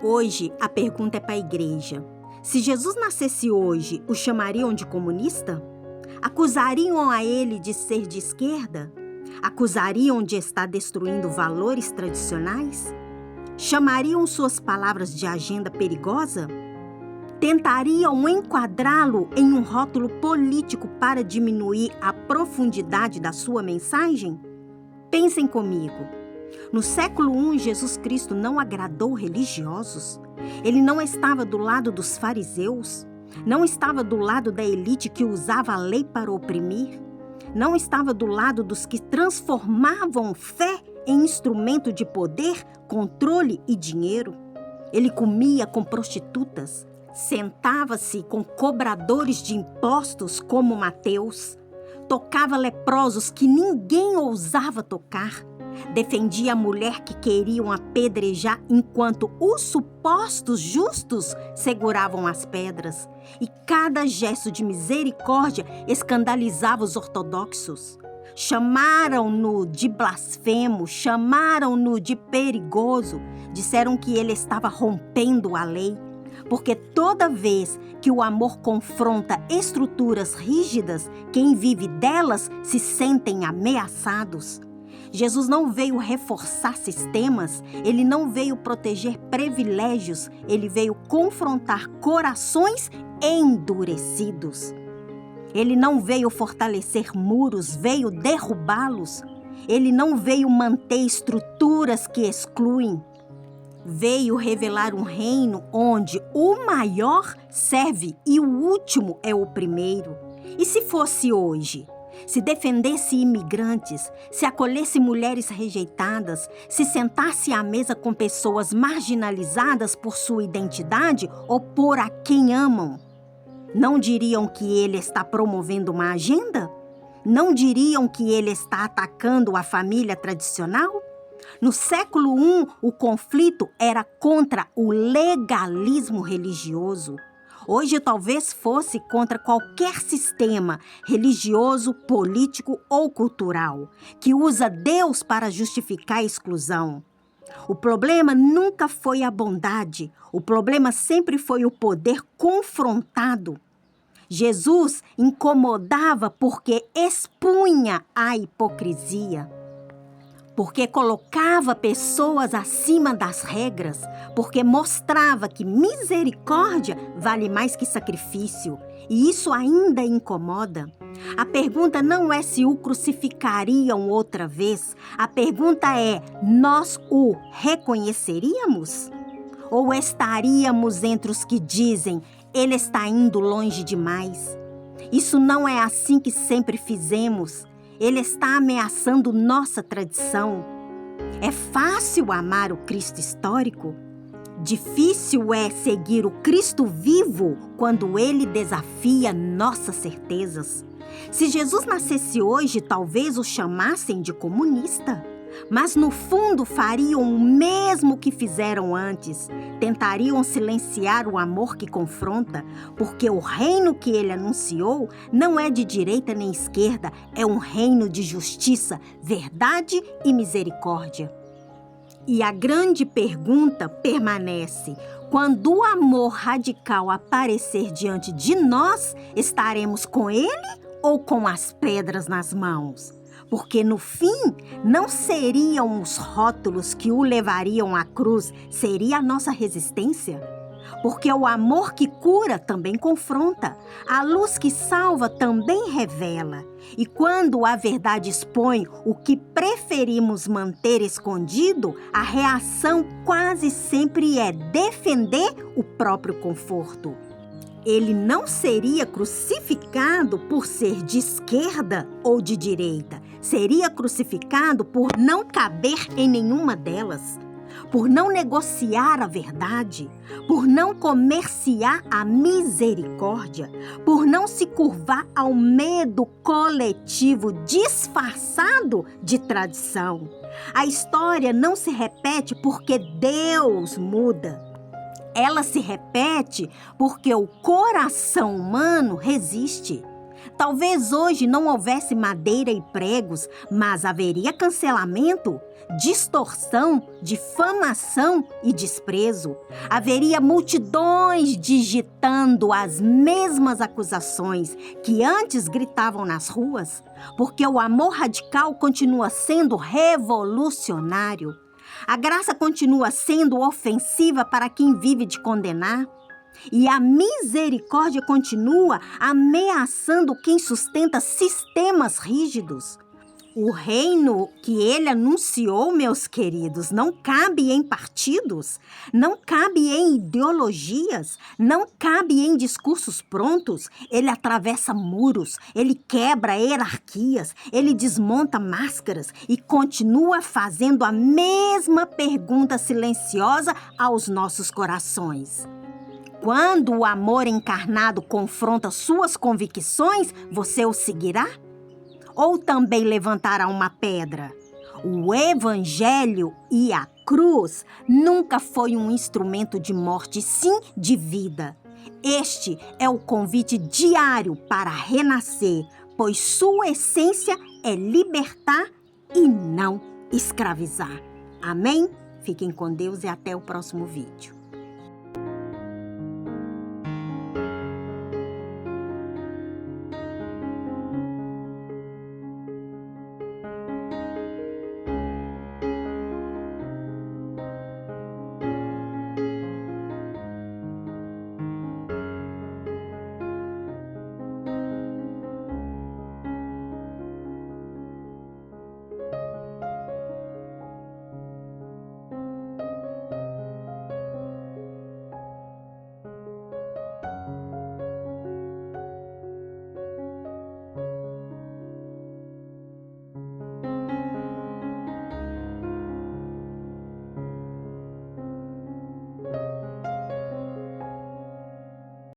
Hoje, a pergunta é para a igreja. Se Jesus nascesse hoje, o chamariam de comunista? Acusariam a ele de ser de esquerda? Acusariam de estar destruindo valores tradicionais? Chamariam suas palavras de agenda perigosa? Tentariam enquadrá-lo em um rótulo político para diminuir a profundidade da sua mensagem? Pensem comigo. No século I, Jesus Cristo não agradou religiosos. Ele não estava do lado dos fariseus. Não estava do lado da elite que usava a lei para oprimir. Não estava do lado dos que transformavam fé em instrumento de poder, controle e dinheiro. Ele comia com prostitutas. Sentava-se com cobradores de impostos como Mateus. Tocava leprosos que ninguém ousava tocar. Defendia a mulher que queriam apedrejar enquanto os supostos justos seguravam as pedras. E cada gesto de misericórdia escandalizava os ortodoxos. Chamaram-no de blasfemo, chamaram-no de perigoso. Disseram que ele estava rompendo a lei. Porque toda vez que o amor confronta estruturas rígidas, quem vive delas se sentem ameaçados. Jesus não veio reforçar sistemas, ele não veio proteger privilégios, ele veio confrontar corações endurecidos. Ele não veio fortalecer muros, veio derrubá-los. Ele não veio manter estruturas que excluem. Veio revelar um reino onde o maior serve e o último é o primeiro. E se fosse hoje? Se defendesse imigrantes, se acolhesse mulheres rejeitadas, se sentasse à mesa com pessoas marginalizadas por sua identidade ou por a quem amam, não diriam que ele está promovendo uma agenda? Não diriam que ele está atacando a família tradicional? No século I, o conflito era contra o legalismo religioso. Hoje talvez fosse contra qualquer sistema religioso, político ou cultural que usa Deus para justificar a exclusão. O problema nunca foi a bondade, o problema sempre foi o poder confrontado. Jesus incomodava porque expunha a hipocrisia. Porque colocava pessoas acima das regras, porque mostrava que misericórdia vale mais que sacrifício, e isso ainda incomoda. A pergunta não é se o crucificariam outra vez, a pergunta é: nós o reconheceríamos? Ou estaríamos entre os que dizem, ele está indo longe demais? Isso não é assim que sempre fizemos. Ele está ameaçando nossa tradição. É fácil amar o Cristo histórico? Difícil é seguir o Cristo vivo quando ele desafia nossas certezas. Se Jesus nascesse hoje, talvez o chamassem de comunista. Mas no fundo fariam o mesmo que fizeram antes. Tentariam silenciar o amor que confronta, porque o reino que ele anunciou não é de direita nem esquerda, é um reino de justiça, verdade e misericórdia. E a grande pergunta permanece: quando o amor radical aparecer diante de nós, estaremos com ele ou com as pedras nas mãos? Porque no fim, não seriam os rótulos que o levariam à cruz, seria a nossa resistência. Porque o amor que cura também confronta, a luz que salva também revela. E quando a verdade expõe o que preferimos manter escondido, a reação quase sempre é defender o próprio conforto. Ele não seria crucificado por ser de esquerda ou de direita. Seria crucificado por não caber em nenhuma delas, por não negociar a verdade, por não comerciar a misericórdia, por não se curvar ao medo coletivo disfarçado de tradição. A história não se repete porque Deus muda. Ela se repete porque o coração humano resiste. Talvez hoje não houvesse madeira e pregos, mas haveria cancelamento, distorção, difamação e desprezo. Haveria multidões digitando as mesmas acusações que antes gritavam nas ruas, porque o amor radical continua sendo revolucionário. A graça continua sendo ofensiva para quem vive de condenar. E a misericórdia continua ameaçando quem sustenta sistemas rígidos. O reino que ele anunciou, meus queridos, não cabe em partidos, não cabe em ideologias, não cabe em discursos prontos. Ele atravessa muros, ele quebra hierarquias, ele desmonta máscaras e continua fazendo a mesma pergunta silenciosa aos nossos corações. Quando o amor encarnado confronta suas convicções, você o seguirá? Ou também levantará uma pedra? O Evangelho e a cruz nunca foi um instrumento de morte, sim de vida. Este é o convite diário para renascer, pois sua essência é libertar e não escravizar. Amém? Fiquem com Deus e até o próximo vídeo.